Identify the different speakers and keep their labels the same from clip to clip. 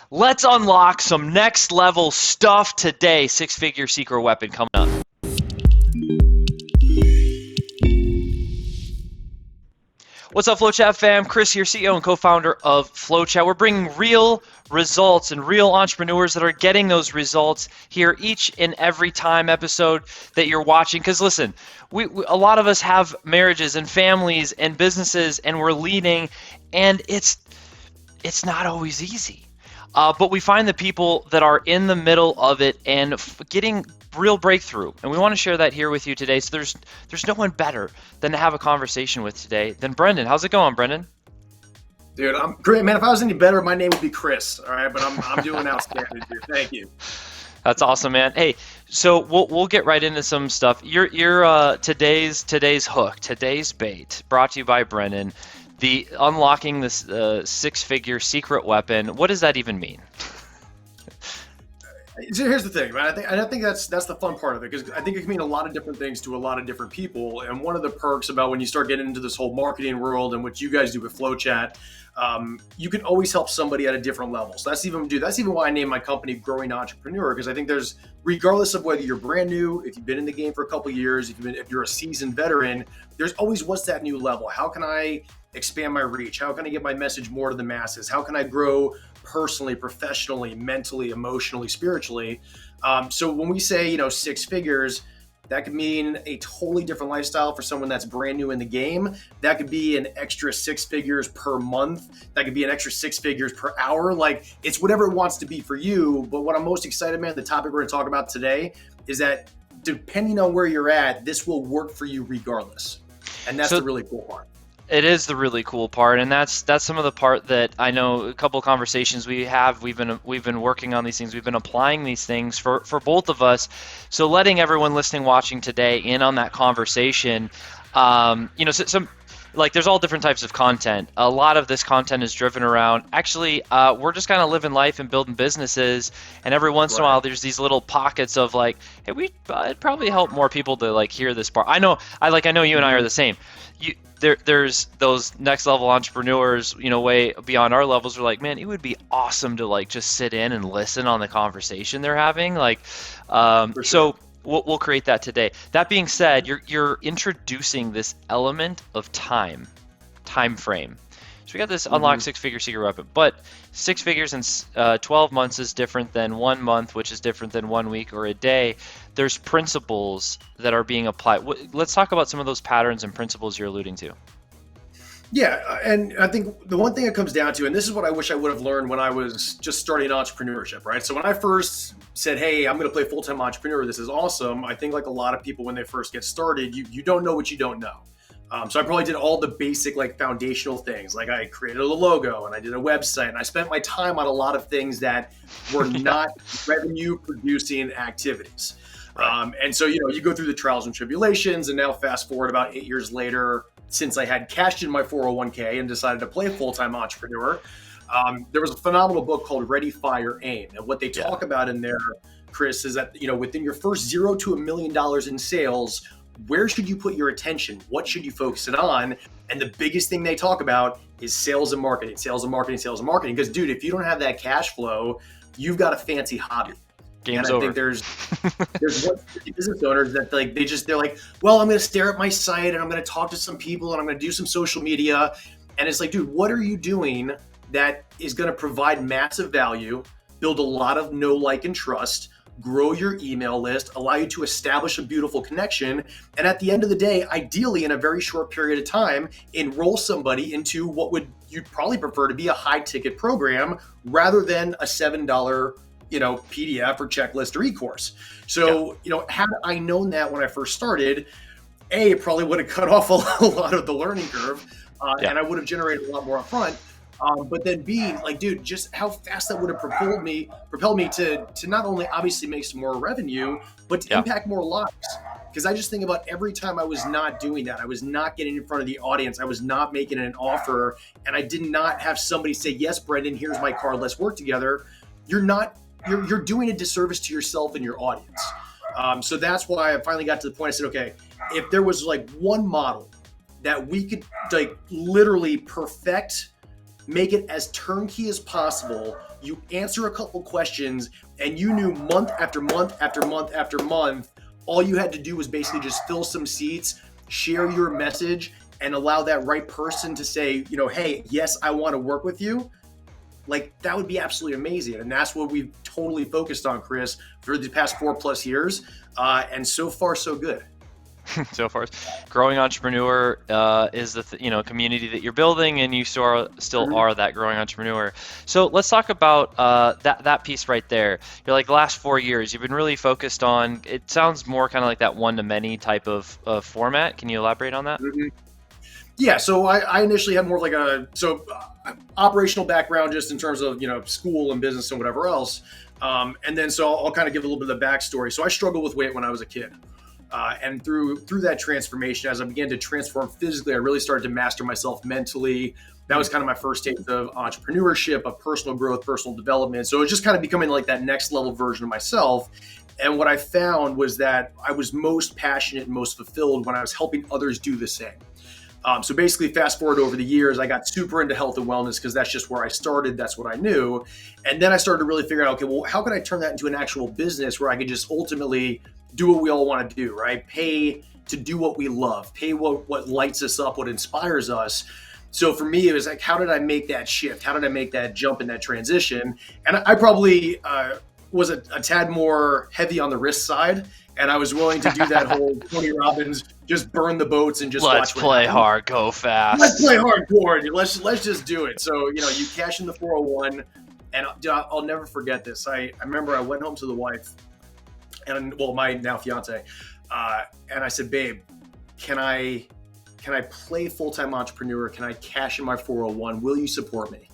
Speaker 1: Let's unlock some next level stuff today. Six-figure secret weapon coming up. What's up, FlowChat fam? Chris here, CEO and co-founder of FlowChat. We're bringing real results and real entrepreneurs that are getting those results here each and every time episode that you're watching. Because listen, a lot of us have marriages and families and businesses, and we're leading, and it's not always easy. But we find the people that are in the middle of it and getting real breakthrough. And we want to share that here with you today. So there's no one better than to have a conversation with today than Brendan. How's it going, Brendan?
Speaker 2: Dude, I'm great, man. If I was any better, my name would be Chris. All right, but I'm doing outstanding, dude. Thank you.
Speaker 1: That's awesome, man. Hey, so we'll get right into some stuff. Your today's hook, today's bait, brought to you by Brendan. The unlocking this six-figure secret weapon. What does that even mean?
Speaker 2: Here's the thing, man. I think that's the fun part of it, because I think it can mean a lot of different things to a lot of different people. And one of the perks about when you start getting into this whole marketing world and what you guys do with FlowChat, you can always help somebody at a different level. So that's even why I named my company Growing Entrepreneur, because I think there's, regardless of whether you're brand new, if you've been in the game for a couple of years, if you're a seasoned veteran, there's always what's that new level? How can I expand my reach? How can I get my message more to the masses? How can I grow personally, professionally, mentally, emotionally, spiritually? So when we say, six figures, that could mean a totally different lifestyle for someone that's brand new in the game. That could be an extra 6 figures per month. That could be an extra 6 figures per hour. Like, it's whatever it wants to be for you. But what I'm most excited, man, the topic we're going to talk about today is that depending on where you're at, this will work for you regardless. And that's the really cool part.
Speaker 1: It is the really cool part, and that's some of the part that I know. A couple of conversations we've been working on these things. We've been applying these things for both of us. So letting everyone listening, watching today in on that conversation. There's all different types of content. A lot of this content is driven around, actually, we're just kind of living life and building businesses. And every once in a while, there's these little pockets of like, hey, it'd probably help more people to like hear this part. I know you and I are the same. There's those next level entrepreneurs, way beyond our levels. Are like, man, it would be awesome to like just sit in and listen on the conversation they're having. Like,
Speaker 2: Sure.
Speaker 1: So we'll create that today. That being said, you're introducing this element of time frame. So we got this unlock six-figure secret weapon, but 6 figures in 12 months is different than 1 month, which is different than 1 week or a day. There's principles that are being applied. Let's talk about some of those patterns and principles you're alluding to.
Speaker 2: Yeah, and I think the one thing it comes down to, and this is what I wish I would have learned when I was just starting entrepreneurship, right? So when I first said, hey, I'm going to play full-time entrepreneur, this is awesome. I think like a lot of people when they first get started, you don't know what you don't know. So I probably did all the basic like foundational things. Like I created a logo and I did a website and I spent my time on a lot of things that were not revenue producing activities. And so, you go through the trials and tribulations, and now fast forward about 8 years later, since I had cashed in my 401k and decided to play a full-time entrepreneur, there was a phenomenal book called Ready, Fire, Aim. And what they talk about in there, Chris, is that, within your first $0 to $1 million in sales, where should you put your attention? What should you focus it on? And the biggest thing they talk about is sales and marketing. Because, dude, if you don't have that cash flow, you've got a fancy hobby.
Speaker 1: Game's
Speaker 2: over.
Speaker 1: I
Speaker 2: think there's business owners that they're like, well, I'm going to stare at my site and I'm going to talk to some people and I'm going to do some social media. And it's like, dude, what are you doing that is going to provide massive value, build a lot of know, like, and trust, grow your email list, allow you to establish a beautiful connection, and at the end of the day, ideally in a very short period of time, enroll somebody into what you'd probably prefer to be a high ticket program rather than a $7 PDF or checklist or e-course. So, had I known that when I first started, it probably would have cut off a lot of the learning curve, and I would have generated a lot more upfront. But then B, like, dude, just how fast that would have propelled me to not only obviously make some more revenue, but to impact more lives. Because I just think about every time I was not doing that, I was not getting in front of the audience, I was not making an offer, and I did not have somebody say, yes, Brendan, here's my card, let's work together. You're doing a disservice to yourself and your audience. So that's why I finally got to the point I said, okay, if there was like one model that we could like literally perfect, make it as turnkey as possible you answer a couple questions, and you knew month after month after month after month, all you had to do was basically just fill some seats, share your message, and allow that right person to say, hey, yes, I want to work with you. Like, that would be absolutely amazing. And that's what we've totally focused on, Chris, for the past 4+ years. And so far, so good.
Speaker 1: So far, growing entrepreneur is the community that you're building, and you still are that growing entrepreneur. So let's talk about that piece right there. You're like, the last 4 years, you've been really focused on. It sounds more kind of like that one-to-many type of format. Can you elaborate on that?
Speaker 2: Mm-hmm. Yeah, so I initially had more of like operational background, just in terms of school and business and whatever else, and then so I'll kind of give a little bit of the backstory. So I struggled with weight when I was a kid, and through that transformation, as I began to transform physically, I really started to master myself mentally. That was kind of my first taste of entrepreneurship, of personal growth, personal development. So it was just kind of becoming like that next level version of myself. And what I found was that I was most passionate and most fulfilled when I was helping others do the same. So basically, fast forward over the years, I got super into health and wellness because that's just where I started. That's what I knew. And then I started to really figure out, okay, well, how can I turn that into an actual business where I could just ultimately do what we all want to do, right? Pay to do what we love, pay what lights us up, what inspires us. So for me, it was like, how did I make that shift? How did I make that jump and that transition? And I probably was a tad more heavy on the risk side. And I was willing to do that whole Tony Robbins, just burn the boats and just
Speaker 1: let's play hard, go fast.
Speaker 2: Let's play hardcore. Let's just do it. So you cash in the 401, and I'll never forget this. I remember I went home to the wife, and my now fiance, and I said, babe, can I play full-time entrepreneur? Can I cash in my 401? Will you support me?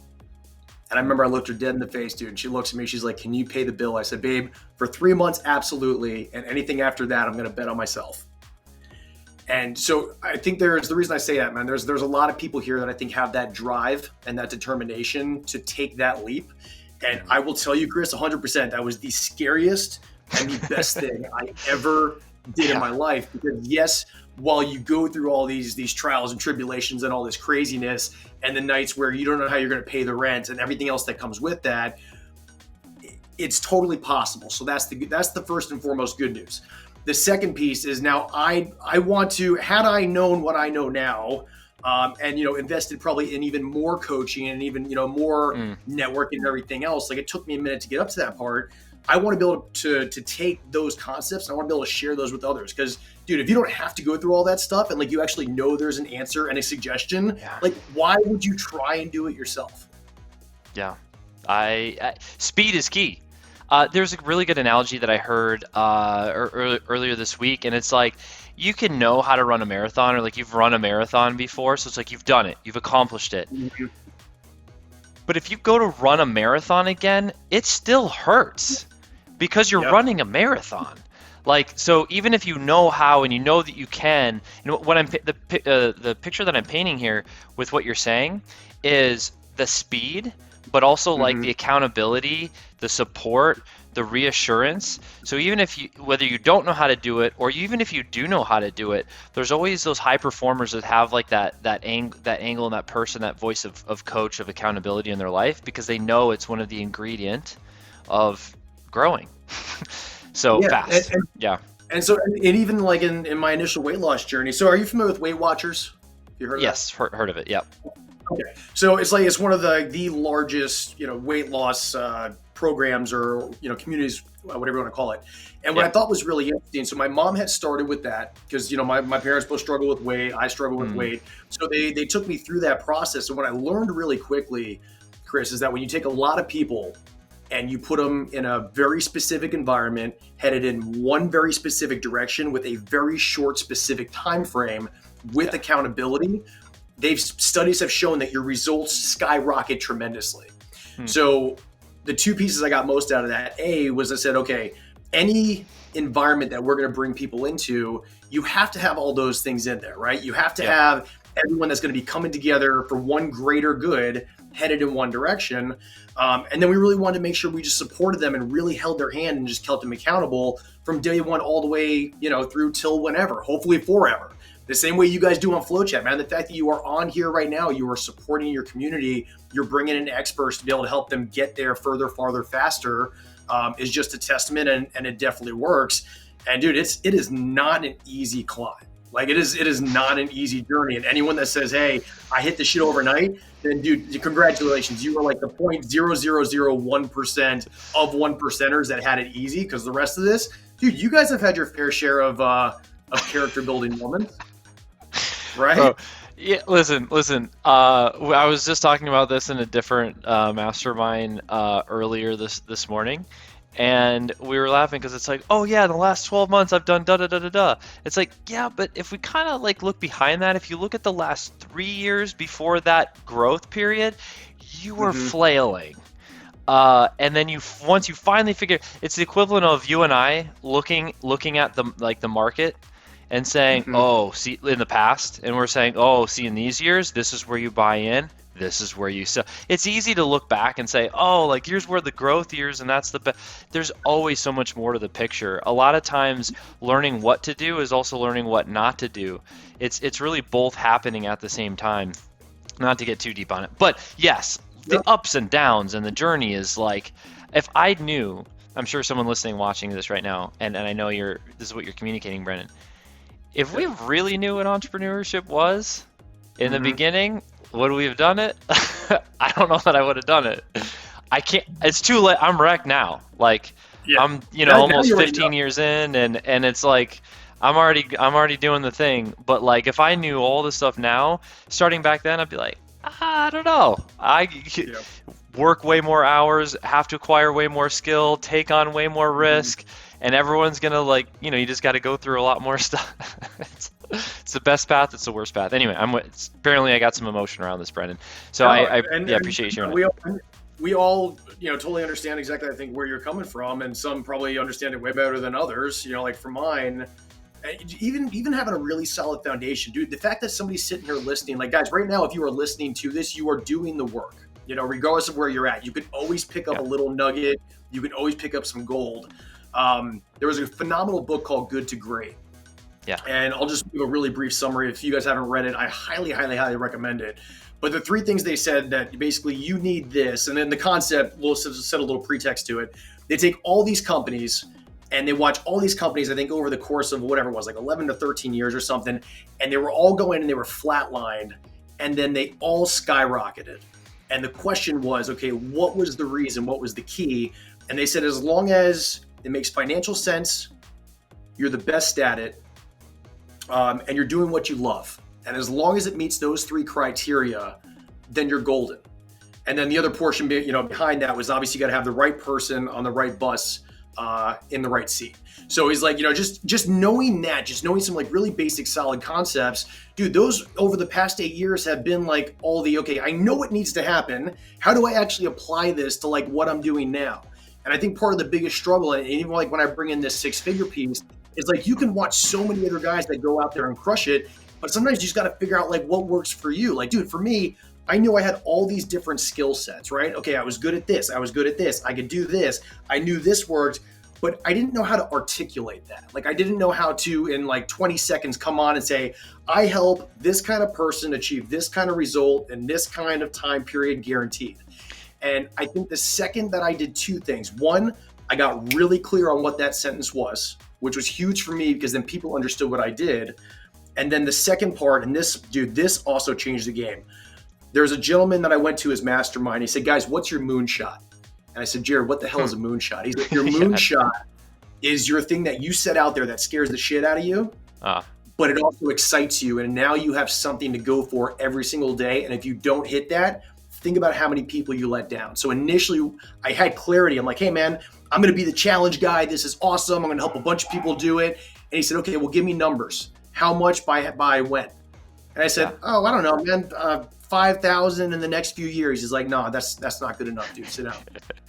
Speaker 2: And I remember I looked her dead in the face, dude. And she looks at me. She's like, can you pay the bill? I said, babe, for 3 months, absolutely. And anything after that, I'm going to bet on myself. And so I think the reason I say that, man, there's a lot of people here that I think have that drive and that determination to take that leap. And I will tell you, Chris, 100%, that was the scariest and the best thing I ever did in my life. Because yes, while you go through all these trials and tribulations and all this craziness and the nights where you don't know how you're going to pay the rent and everything else that comes with that, it's totally possible. So that's the first and foremost good news. The second piece is, now I want to, had I known what I know now, and invested probably in even more coaching and even more networking and everything else, like, it took me a minute to get up to that part. I want to be able to take those concepts, and I want to be able to share those with others. Because, dude, if you don't have to go through all that stuff and like you actually know there's an answer and a suggestion, like, why would you try and do it yourself?
Speaker 1: Yeah, speed is key. There's a really good analogy that I heard earlier this week, and it's like, you can know how to run a marathon, or like you've run a marathon before, so it's like you've done it, you've accomplished it. Mm-hmm. But if you go to run a marathon again, it still hurts because you're running a marathon. Like, so even if you know how and you know that you can, what the picture that I'm painting here with what you're saying is the speed, but also like the accountability, the support, the reassurance. So even if whether you don't know how to do it, or even if you do know how to do it, there's always those high performers that have like that angle and that person, that voice of coach, of accountability in their life, because they know it's one of the ingredient of growing. So fast.
Speaker 2: And so, and even like in my initial weight loss journey. So are you familiar with Weight Watchers? Have you heard of that?
Speaker 1: Yes, heard of it. Yeah.
Speaker 2: Okay. So it's one of the largest, weight loss programs, or, communities, whatever you want to call it. And what I thought was really interesting, so my mom had started with that because, my parents both struggle with weight. I struggle with weight. So they took me through that process. And what I learned really quickly, Chris, is that when you take a lot of people and you put them in a very specific environment, headed in one very specific direction with a very short, specific time frame with accountability, studies have shown that your results skyrocket tremendously. So the two pieces I got most out of that, was I said, okay, any environment that we're going to bring people into, you have to have all those things in there, right? You have to have everyone that's going to be coming together for one greater good, headed in one direction. And then we really wanted to make sure we just supported them and really held their hand and just kept them accountable from day one all the way, through till whenever, hopefully forever. The same way you guys do on FlowChat, man. The fact that you are on here right now, you are supporting your community, you're bringing in experts to be able to help them get there further, farther, faster, is just a testament, and it definitely works. And dude, it is not an easy climb. Like it is not an easy journey. And anyone that says, "Hey, I hit the shit overnight," then dude, congratulations. You were like the 0.0001% of 1%ers that had it easy. Because the rest of this, dude, you guys have had your fair share of character building moments, right?
Speaker 1: Bro, yeah, listen. I was just talking about this in a different mastermind earlier this morning, and we were laughing because it's like, oh yeah, in the last 12 months I've done da da da da da. It's like, yeah, but if we kind of like look behind that, if you look at the last 3 years before that growth period, you were flailing. And then once you finally figure, it's the equivalent of you and I looking at the market and saying, oh, see, in the past, and we're saying, oh, see, in these years, this is where you buy in, this is where you sell. It's easy to look back and say, oh, like here's where the growth years, and that's the best. There's always so much more to the picture. A lot of times, learning what to do is also learning what not to do. It's really both happening at the same time. Not to get too deep on it, but yes, the ups and downs and the journey is like, if I knew, I'm sure someone listening, watching this right now, and I know this is what you're communicating, Brennan. If we really knew what entrepreneurship was in the beginning, would we have done it? I don't know that I would have done it. I can't. It's too late. I'm wrecked now. Like I'm, almost 15 years in, and it's like I'm already doing the thing. But like if I knew all this stuff now, starting back then, I'd be like, I don't know. Work way more hours, have to acquire way more skill, take on way more risk. And everyone's gonna you just got to go through a lot more stuff. It's the best path. It's the worst path. Anyway, apparently I got some emotion around this, Brendan. So I appreciate you sharing it.
Speaker 2: We all totally understand exactly, I think, where you're coming from, and some probably understand it way better than others. Like for mine, even having a really solid foundation, dude. The fact that somebody's sitting here listening, like guys, right now, if you are listening to this, you are doing the work. Regardless of where you're at, you could always pick up a little nugget. You can always pick up some gold. There was a phenomenal book called Good to Great.
Speaker 1: Yeah.
Speaker 2: And I'll just give a really brief summary. If you guys haven't read it, I highly, highly, highly recommend it. But the 3 things they said that basically you need this, and then the concept, we'll set a little pretext to it. They take all these companies and they watch all these companies, I think over the course of whatever it was, like 11 to 13 years or something. And they were all going and they were flatlined, and then they all skyrocketed. And the question was, okay, what was the reason? What was the key? And they said, as long as it makes financial sense, you're the best at it, and you're doing what you love. And as long as it meets those 3 criteria, then you're golden. And then the other portion, behind that was obviously you got to have the right person on the right bus, in the right seat. So he's like, just knowing that, just knowing some like really basic, solid concepts, dude, those over the past 8 years have been like okay, I know what needs to happen. How do I actually apply this to like what I'm doing now? And I think part of the biggest struggle, and even like when I bring in this 6-figure piece, it's like you can watch so many other guys that go out there and crush it, but sometimes you just got to figure out like what works for you. Like, dude, for me, I knew I had all these different skill sets, right? Okay, I was good at this. I was good at this. I could do this. I knew this worked, but I didn't know how to articulate that. Like, I didn't know how to, in like 20 seconds, come on and say, I help this kind of person achieve this kind of result in this kind of time period guaranteed. And I think the second that I did 2 things, one, I got really clear on what that sentence was, which was huge for me because then people understood what I did. And then the second part, and this also changed the game. There's a gentleman that I went to his mastermind. He said, guys, what's your moonshot? And I said, Jared, what the hell is a moonshot? He's like, your moonshot is your thing that you set out there that scares the shit out of you, but it also excites you. And now you have something to go for every single day. And if you don't hit that, think about how many people you let down. So initially I had clarity. I'm like, hey man, I'm going to be the challenge guy. This is awesome. I'm going to help a bunch of people do it. And he said, okay, well, give me numbers. How much by when? And I said, I don't know, man, 5,000 in the next few years. He's like, no, that's not good enough, dude. Sit down.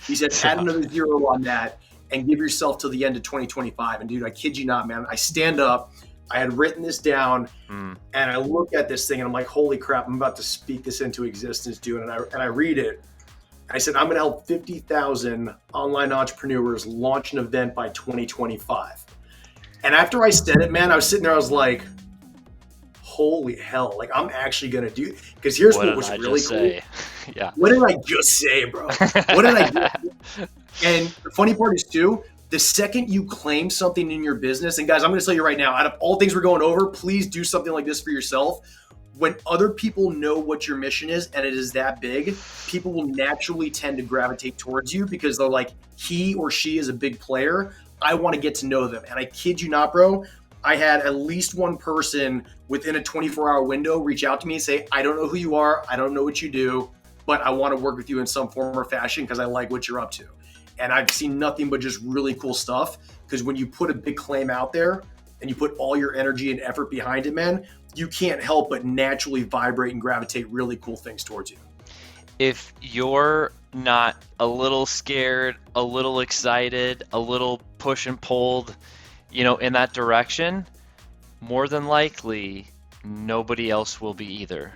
Speaker 2: He said, add another 0 on that and give yourself till the end of 2025. And dude, I kid you not, man, I stand up. I had written this down and I look at this thing and I'm like, holy crap, I'm about to speak this into existence, dude. And I read it. I said, I'm going to help 50,000 online entrepreneurs launch an event by 2025. And after I said it, man, I was sitting there, I was like, holy hell, like I'm actually going to do, because here's what was really cool.
Speaker 1: Say? Yeah.
Speaker 2: What did I just say, bro? What did I do? And the funny part is too, the second you claim something in your business, and guys, I'm going to tell you right now, out of all things we're going over, please do something like this for yourself. When other people know what your mission is and it is that big, people will naturally tend to gravitate towards you because they're like, he or she is a big player. I want to get to know them. And I kid you not, bro, I had at least one person within a 24-hour window reach out to me and say, I don't know who you are. I don't know what you do, but I want to work with you in some form or fashion because I like what you're up to. And I've seen nothing but just really cool stuff, because when you put a big claim out there and you put all your energy and effort behind it, man, you can't help but naturally vibrate and gravitate really cool things towards you.
Speaker 1: If you're not a little scared, a little excited, a little push and pulled, in that direction, more than likely, nobody else will be either,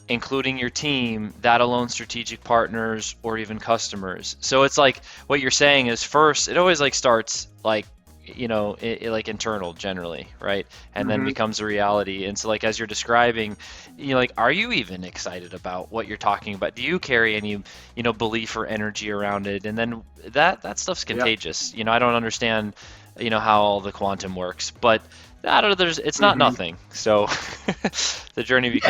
Speaker 1: including your team, that alone, strategic partners, or even customers. So it's like what you're saying is, first, it always starts like internal generally, right? And then becomes a reality. And so as you're describing, are you even excited about what you're talking about? Do you carry any, belief or energy around it? And then that stuff's contagious. I don't understand, how all the quantum works, but it's not nothing. So the journey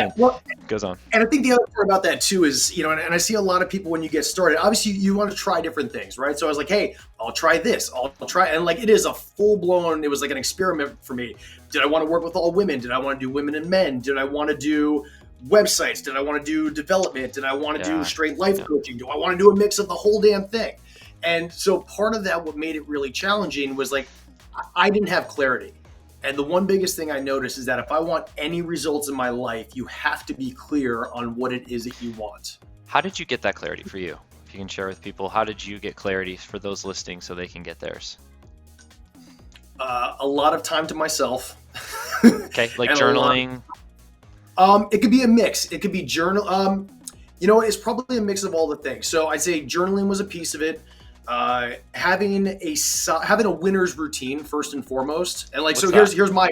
Speaker 1: goes on.
Speaker 2: And I think the other part about that too is, and I see a lot of people when you get started, obviously you want to try different things, right? So I was like, hey, I'll try this, I'll try. And it is a full blown, it was like an experiment for me. Did I want to work with all women? Did I want to do women and men? Did I want to do websites? Did I want to do development? Did I want to do straight life coaching? Do I want to do a mix of the whole damn thing? And so part of that, what made it really challenging was I didn't have clarity. And the one biggest thing I noticed is that if I want any results in my life, you have to be clear on what it is that you want.
Speaker 1: How did you get that clarity for you? If you can share with people, how did you get clarity for those listings so they can get theirs?
Speaker 2: A lot of time to myself.
Speaker 1: Okay, like journaling?
Speaker 2: It could be a mix. It could be journal. It's probably a mix of all the things. So I'd say journaling was a piece of it. Having a winner's routine first and foremost, and here's my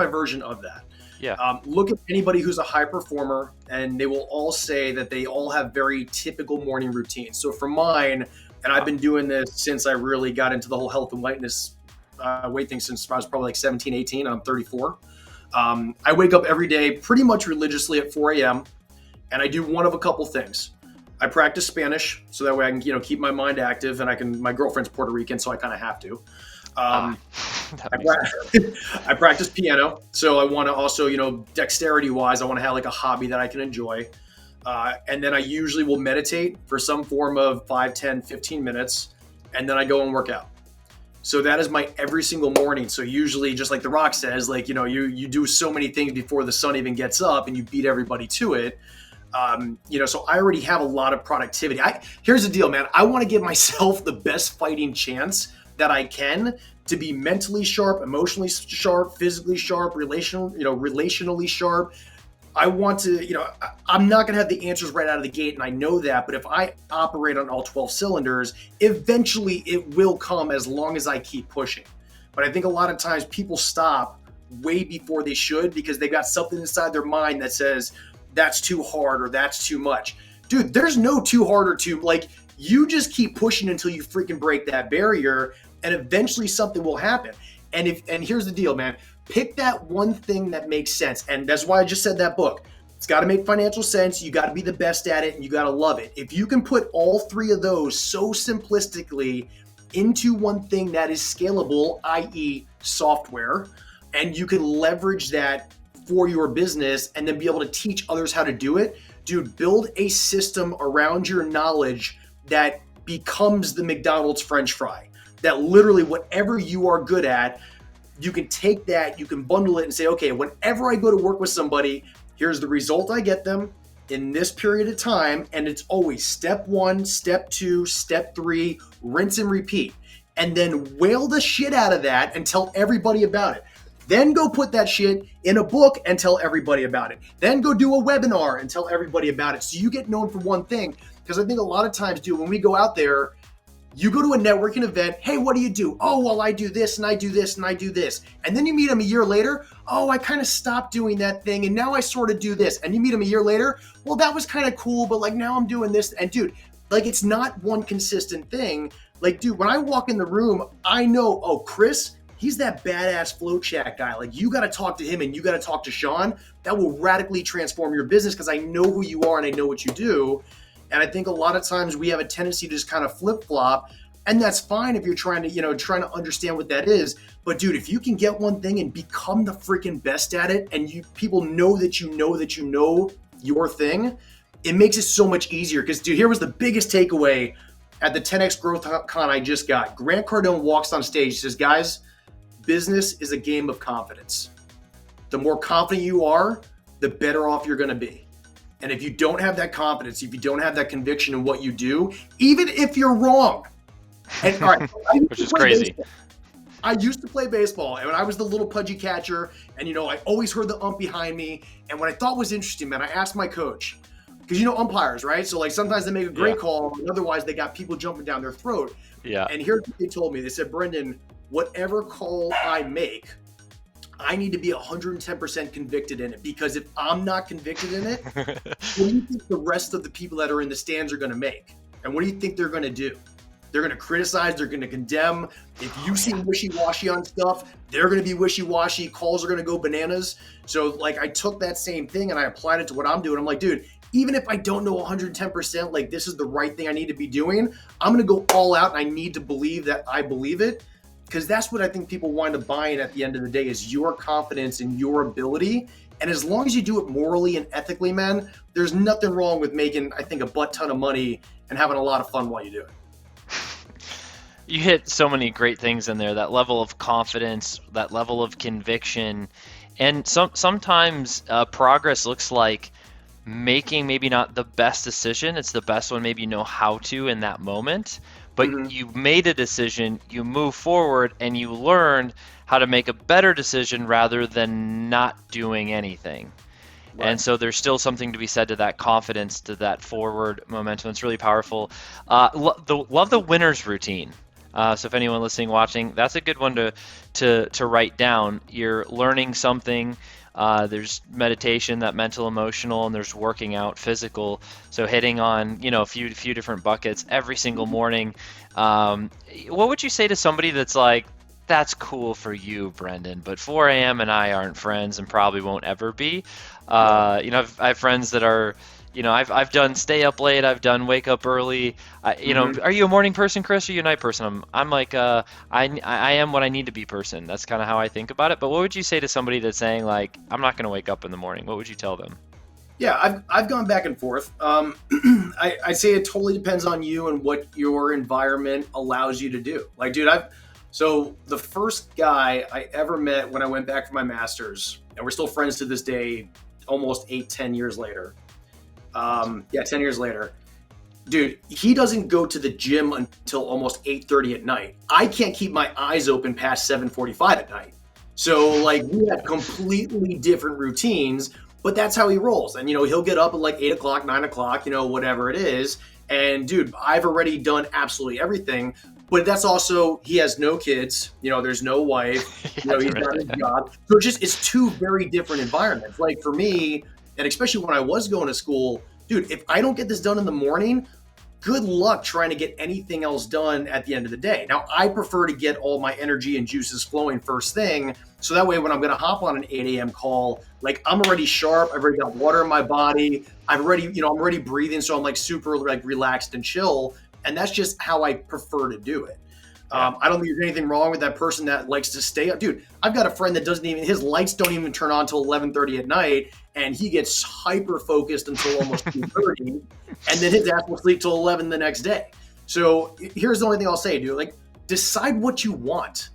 Speaker 2: version of that.
Speaker 1: Yeah.
Speaker 2: Look at anybody who's a high performer, and they will all say that they all have very typical morning routines. So for mine, and I've been doing this since I really got into the whole health and whiteness weight thing since I was probably 17, 18, and I'm 34. I wake up every day pretty much religiously at 4 a.m. and I do one of a couple things. I practice Spanish so that way I can, keep my mind active, and my girlfriend's Puerto Rican, so I kind of have to. I practice piano. So I want to also, dexterity wise, I want to have a hobby that I can enjoy. And then I usually will meditate for some form of 5, 10, 15 minutes. And then I go and work out. So that is my every single morning. So usually, just like The Rock says, you do so many things before the sun even gets up and you beat everybody to it. So I already have a lot of productivity. Here's the deal, man. I want to give myself the best fighting chance that I can to be mentally sharp, emotionally sharp, physically sharp, relationally sharp. I want to, I'm not going to have the answers right out of the gate, and I know that, but if I operate on all 12 cylinders, eventually it will come as long as I keep pushing. But I think a lot of times people stop way before they should because they got something inside their mind that says, that's too hard or that's too much. Dude, there's no too hard or too, you just keep pushing until you freaking break that barrier, and eventually something will happen. And here's the deal, man. Pick that one thing that makes sense. And that's why I just said that book. It's got to make financial sense. You got to be the best at it, and you got to love it. If you can put all three of those so simplistically into one thing that is scalable, i.e. software, and you can leverage that for your business and then be able to teach others how to do it, dude, build a system around your knowledge that becomes the McDonald's French fry. That literally whatever you are good at, you can take that, you can bundle it and say, okay, whenever I go to work with somebody, here's the result I get them in this period of time. And it's always step 1, step 2, step 3, rinse and repeat. And then whale the shit out of that and tell everybody about it. Then go put that shit in a book and tell everybody about it. Then go do a webinar and tell everybody about it. So you get known for one thing. Because I think a lot of times, dude, when we go out there, You go to a networking event. Hey, what do you do? Oh, well, I do this and I do this and I do this. And then you meet them a year later. Oh, I kind of stopped doing that thing and now I sort of do this. And you meet them a year later. Well, that was kind of cool, but like now I'm doing this. And dude, like it's not one consistent thing. Like, dude, when I walk in the room, I know, oh, Chris, he's that badass FlowChat guy. Like you got to talk to him and you got to talk to Sean. That will radically transform your business because I know who you are and I know what you do. And I think a lot of times we have a tendency to just kind of flip flop, and that's fine if you're trying to understand what that is. But dude, if you can get one thing and become the freaking best at it, and people know that you know your thing, it makes it so much easier. Because dude, here was the biggest takeaway at the 10X Growth Con I just got. Grant Cardone walks on stage, says, guys, business is a game of confidence. The more confident you are, the better off you're going to be. And if you don't have that confidence, if you don't have that conviction in what you do, even if you're wrong, and all right,
Speaker 1: which is crazy.
Speaker 2: Baseball. I used to play baseball, and when I was the little pudgy catcher, and I always heard the ump behind me. And what I thought was interesting, man, I asked my coach, because umpires, right? So like sometimes they make a great call, and otherwise they got people jumping down their throat.
Speaker 1: Yeah.
Speaker 2: And here's what they told me. They said, Brendan, whatever call I make, I need to be 110% convicted in it, because if I'm not convicted in it, what do you think the rest of the people that are in the stands are going to make? And what do you think they're going to do? They're going to criticize. They're going to condemn. If you seem wishy-washy on stuff, they're going to be wishy-washy. Calls are going to go bananas. So like I took that same thing and I applied it to what I'm doing. I'm like, dude, even if I don't know 110%, like this is the right thing I need to be doing, I'm going to go all out and I need to believe that I believe it. Because that's what I think people wind up buying at the end of the day is your confidence in your ability. And as long as you do it morally and ethically, man, there's nothing wrong with making, I think, a butt ton of money and having a lot of fun while you do it.
Speaker 1: You hit so many great things in there, that level of confidence, that level of conviction. And sometimes progress looks like making maybe not the best decision. It's the best one maybe you know how to in that moment. But you made a decision, you move forward, and you learned how to make a better decision rather than not doing anything. Right. And so there's still something to be said to that confidence, to that forward momentum. It's really powerful. Love the winner's routine. So if anyone listening, watching, that's a good one to write down. You're learning something. There's meditation, that mental, emotional, and there's working out, physical. So hitting on, a few different buckets every single morning. What would you say to somebody that's like, that's cool for you, Brendan, but 4 a.m. and I aren't friends and probably won't ever be. I have friends that are, I've done stay up late, I've done wake up early. Are you a morning person, Chris, or are you a night person? I'm like, I am what I need to be person. That's kind of how I think about it. But what would you say to somebody that's saying like, I'm not going to wake up in the morning? What would you tell them?
Speaker 2: Yeah, I've gone back and forth. I say it totally depends on you and what your environment allows you to do. Like, dude, so the first guy I ever met when I went back for my master's, and we're still friends to this day, almost 10 years later. 10 years later, dude, he doesn't go to the gym until almost 8:30 at night. I can't keep my eyes open past 7:45 at night. So like we have completely different routines, but that's how he rolls. And, he'll get up at like 8 o'clock, 9 o'clock, whatever it is. And dude, I've already done absolutely everything. But that's also, he has no kids, there's no wife, he's got his job. So it's two very different environments. Like for me, and especially when I was going to school, dude, if I don't get this done in the morning, good luck trying to get anything else done at the end of the day. Now, I prefer to get all my energy and juices flowing first thing. So that way, when I'm going to hop on an 8 a.m. call, like I'm already sharp. I've already got water in my body. I'm already breathing. So I'm like super like relaxed and chill. And that's just how I prefer to do it. I don't think there's anything wrong with that person that likes to stay up. Dude, I've got a friend that his lights don't even turn on until 11:30 at night, and he gets hyper focused until almost 2:30, and then his ass will sleep till 11 the next day. So here's the only thing I'll say, dude. Like, decide what you want.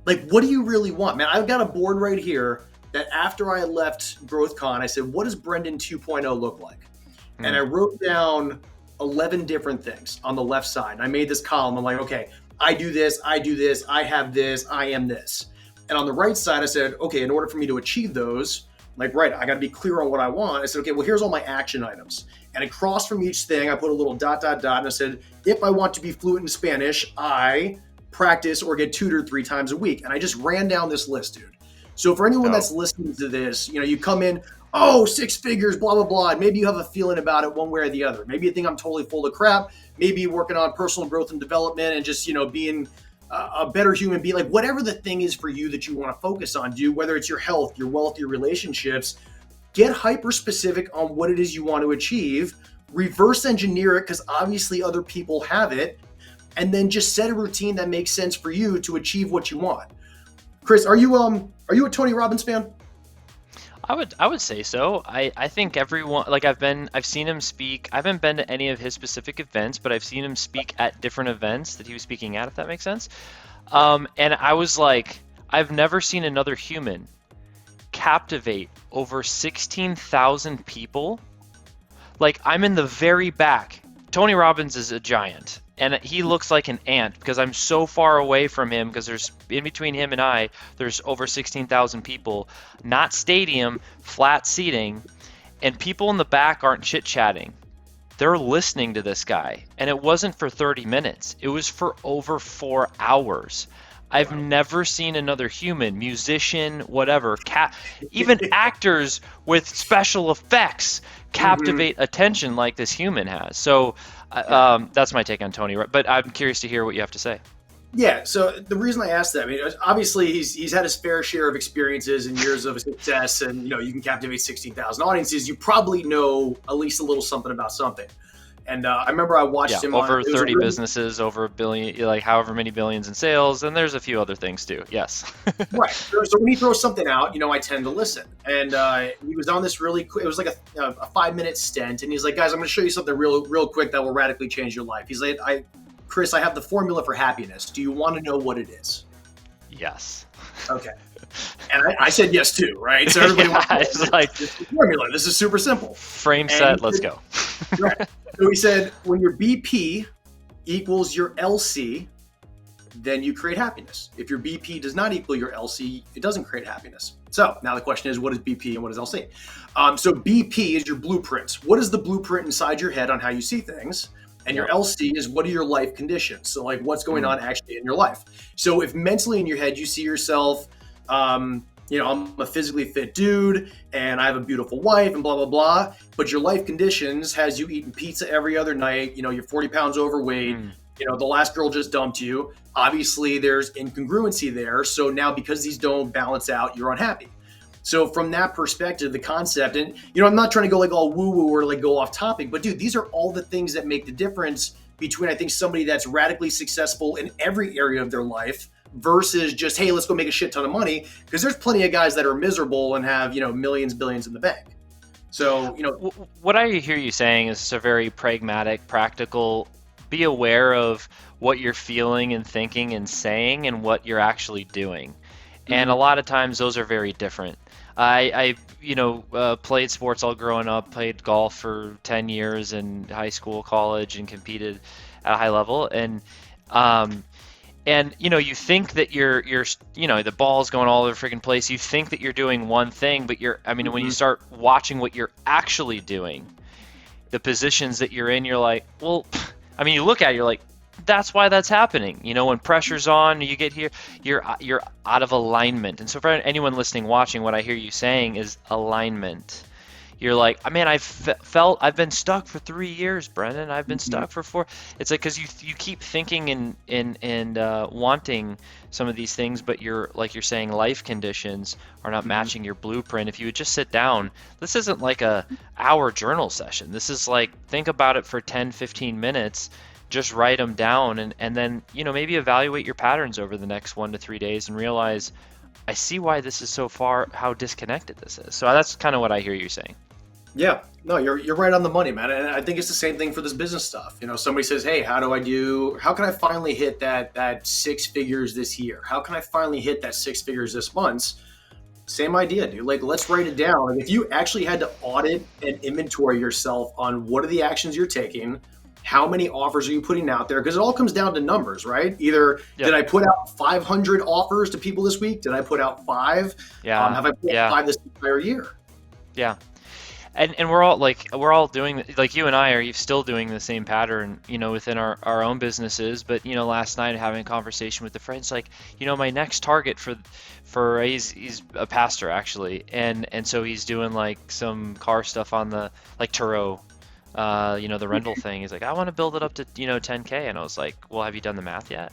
Speaker 2: Like, what do you really want? Man, I've got a board right here that after I left GrowthCon, I said, what does Brendan 2.0 look like? And I wrote down 11 different things on the left side. And I made this column. I'm like, okay, I do this, I have this, I am this. And on the right side, I said, okay, in order for me to achieve those, Like, right, I got to be clear on what I want. I said, okay, well, here's all my action items. And across from each thing, I put a little dot, dot, dot. And I said, if I want to be fluent in Spanish, I practice or get tutored 3 times a week. And I just ran down this list, dude. So for anyone that's listening to this, you come in, oh, 6 figures, blah, blah, blah. And maybe you have a feeling about it one way or the other. Maybe you think I'm totally full of crap. Maybe you're working on personal growth and development and just, being a better human being, like whatever the thing is for you that you want to focus on, whether it's your health, your wealth, your relationships, get hyper specific on what it is you want to achieve, reverse engineer it because obviously other people have it, and then just set a routine that makes sense for you to achieve what you want. Chris, are you a Tony Robbins fan?
Speaker 1: I would say so. I think everyone, like I've seen him speak. I haven't been to any of his specific events, but I've seen him speak at different events that he was speaking at, if that makes sense. And I was like, I've never seen another human captivate over 16,000 people. Like, I'm in the very back. Tony Robbins is a giant. And he looks like an ant because I'm so far away from him because there's in between him and I, there's over 16,000 people, not stadium, flat seating, and people in the back aren't chit-chatting. They're listening to this guy. And it wasn't for 30 minutes. It was for over 4 hours. I've never seen another human, musician, whatever, even actors with special effects captivate attention like this human has. So that's my take on Tony. But I'm curious to hear what you have to say.
Speaker 2: Yeah. So the reason I asked that, I mean, obviously he's had his fair share of experiences and years of success, and you can captivate 16,000 audiences. You probably know at least a little something about something. And I remember I watched him
Speaker 1: over 30 businesses, over $1 billion, like however many billions in sales, and there's a few other things too. Yes.
Speaker 2: Right. So when he throws something out, I tend to listen. And he was on this really quick. It was like a 5-minute stint, and he's like, "Guys, I'm going to show you something real quick that will radically change your life." He's like, "Chris, I have the formula for happiness. Do you want to know what it is?"
Speaker 1: Yes.
Speaker 2: Okay. And I said yes too, right? So everybody
Speaker 1: it's like
Speaker 2: this is the formula. This is super simple.
Speaker 1: Frame set. Let's go.
Speaker 2: Right. So he said, when your BP equals your LC, then you create happiness. If your BP does not equal your LC, it doesn't create happiness. So now the question is, what is BP and what is LC? So BP is your blueprints. What is the blueprint inside your head on how you see things? And your LC is, what are your life conditions? So like what's going on actually in your life? So if mentally in your head you see yourself, I'm a physically fit dude and I have a beautiful wife and blah, blah, blah. But your life conditions has you eating pizza every other night. You're 40 pounds overweight. The last girl just dumped you. Obviously there's incongruency there. So now because these don't balance out, you're unhappy. So from that perspective, the concept, and I'm not trying to go like all woo-woo or like go off topic, but dude, these are all the things that make the difference between, I think, somebody that's radically successful in every area of their life versus just, hey, let's go make a shit ton of money. Because there's plenty of guys that are miserable and have, millions, billions in the bank. So,
Speaker 1: what I hear you saying is a very pragmatic, practical, be aware of what you're feeling and thinking and saying and what you're actually doing. And a lot of times those are very different. I played sports all growing up, played golf for 10 years in high school, college, and competed at a high level. And you think that you're the ball's going all over the freaking place. You think that you're doing one thing, but when you start watching what you're actually doing, the positions that you're in, you're like, well, you look at it, you're like, that's why that's happening. When pressure's on, you get here, you're out of alignment. And so for anyone listening, watching, what I hear you saying is alignment. You're like, I've been stuck for 3 years, Brendan. I've been stuck for 4. It's like, because you keep thinking and wanting some of these things, but you're saying life conditions are not matching your blueprint. If you would just sit down, this isn't like a hour journal session. This is like, think about it for 10, 15 minutes. Just write them down and then, maybe evaluate your patterns over the next 1 to 3 days and realize, I see why this is so far, how disconnected this is. So that's kind of what I hear you saying.
Speaker 2: Yeah, no, you're right on the money, man. And I think it's the same thing for this business stuff. Somebody says, hey, how can I finally hit that 6 figures this year? How can I finally hit that 6 figures this month? Same idea, dude. Like, let's write it down. Like, if you actually had to audit and inventory yourself on what are the actions you're taking, how many offers are you putting out there? Because it all comes down to numbers, right? Either did I put out 500 offers to people this week? Did I put out 5?
Speaker 1: Yeah.
Speaker 2: Have I put out 5 this entire year?
Speaker 1: Yeah. And we're all doing, like, you and I are still doing the same pattern, within our own businesses. But last night having a conversation with the friends, like, my next target for he's a pastor actually, and so he's doing like some car stuff on the, like, Turo, the rental thing. He's like, I want to build it up to 10K, and I was like, well, have you done the math yet?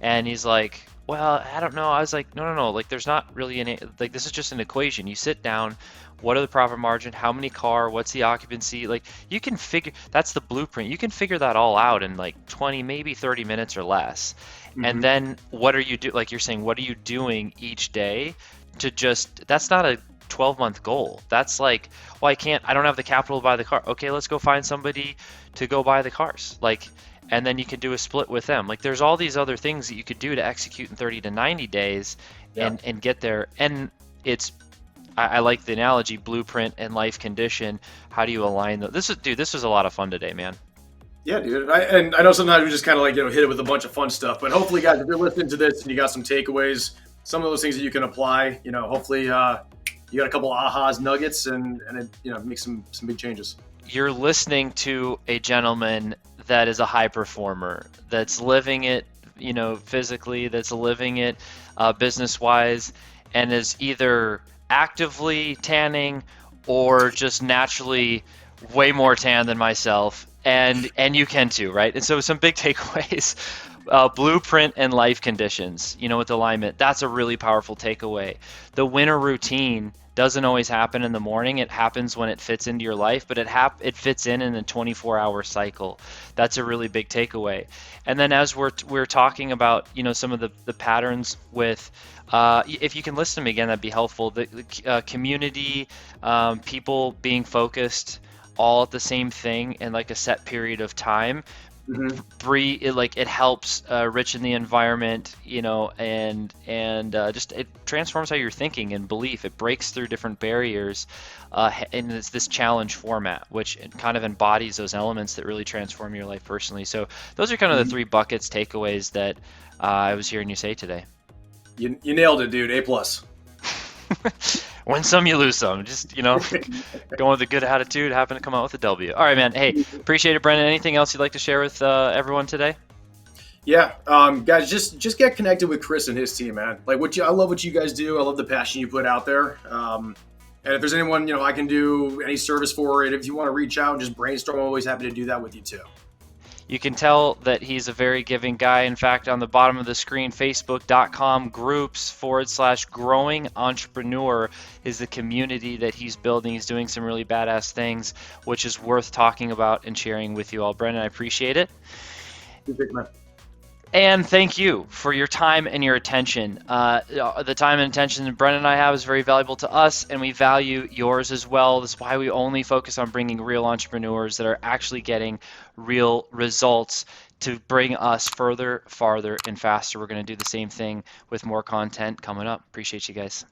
Speaker 1: And he's like, well, I don't know. I was like, no, no, no. Like, there's not really any, like, this is just an equation. You sit down, what are the profit margin? How many car? What's the occupancy? Like, you can figure, that's the blueprint. You can figure that all out in like 20, maybe 30 minutes or less. And then what are you like you're saying, what are you doing each day to just, that's not a 12-month goal. That's like, well, I don't have the capital to buy the car. Okay, let's go find somebody to go buy the cars. Like, and then you can do a split with them. Like, there's all these other things that you could do to execute in 30 to 90 days and get there. And it's, I like the analogy, blueprint and life condition. How do you align those? This was a lot of fun today, man.
Speaker 2: Yeah, dude. And I know sometimes we just kind of like, hit it with a bunch of fun stuff, but hopefully, guys, if you're listening to this and you got some takeaways, some of those things that you can apply, hopefully you got a couple of ahas, nuggets, and it, make some big changes.
Speaker 1: You're listening to a gentleman that is a high performer, that's living it, physically, that's living it business-wise, and is either actively tanning or just naturally way more tan than myself. And you can too, right? And so some big takeaways. Blueprint and life conditions, with alignment. That's a really powerful takeaway. The winter routine doesn't always happen in the morning. It happens when it fits into your life, but it fits in a 24-hour cycle. That's a really big takeaway. And then as we're talking about, some of the patterns with, if you can listen to me again, that'd be helpful. The community, people being focused all at the same thing in like a set period of time. It helps richen the environment, and just it transforms how you're thinking and belief. It breaks through different barriers, and it's this challenge format, which kind of embodies those elements that really transform your life personally. So those are kind of the three buckets, takeaways that I was hearing you say today.
Speaker 2: You nailed it, dude. A+.
Speaker 1: Win some, you lose some. Just, going with a good attitude, happen to come out with a W. All right, man. Hey, appreciate it, Brendan. Anything else you'd like to share with everyone today?
Speaker 2: Yeah, guys, just get connected with Chris and his team, man. Like, I love what you guys do. I love the passion you put out there. And if there's anyone, I can do any service for it, if you want to reach out and just brainstorm, I'm always happy to do that with you too.
Speaker 1: You can tell that he's a very giving guy. In fact, on the bottom of the screen, facebook.com/groups/growing entrepreneur is the community that he's building. He's doing some really badass things, which is worth talking about and sharing with you all. Brendan, I appreciate it.
Speaker 2: Man.
Speaker 1: And thank you for your time and your attention. The time and attention that Brendan and I have is very valuable to us, and we value yours as well. That's why we only focus on bringing real entrepreneurs that are actually getting real results to bring us further, farther, and faster. We're going to do the same thing with more content coming up. Appreciate you guys.